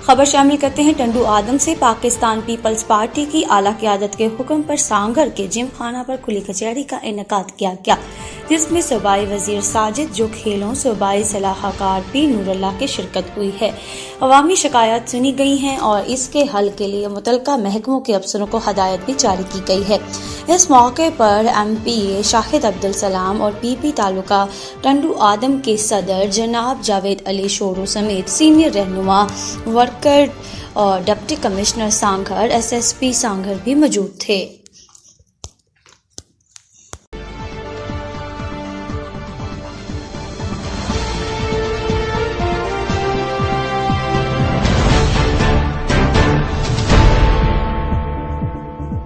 खबर शामिल करते हैं टंडू आदम से। पाकिस्तान पीपल्स पार्टी की आला क़यादत के हुक्म पर सांगर के जिम खाना पर खुली कचहरी का इनेकाद किया गया, जिसमें सूबाई वजीर साजिद जो खेलों सूबाई सलाहकार पी नूरुल्लाह की शिरकत हुई है। अवामी शिकायत सुनी गई हैं और इसके हल के लिए मुतलका महकमों के अफसरों को हदायत भी जारी की गई है। इस मौके पर MPA शाहिद अब्दुल सलाम और PP तालुका टंडू आदम के सदर जनाब जावेद अली शोरू समेत सीनियर रहनुमा वर्कर और डिप्टी कमिश्नर सांगर SSP सांगर भी मौजूद थे।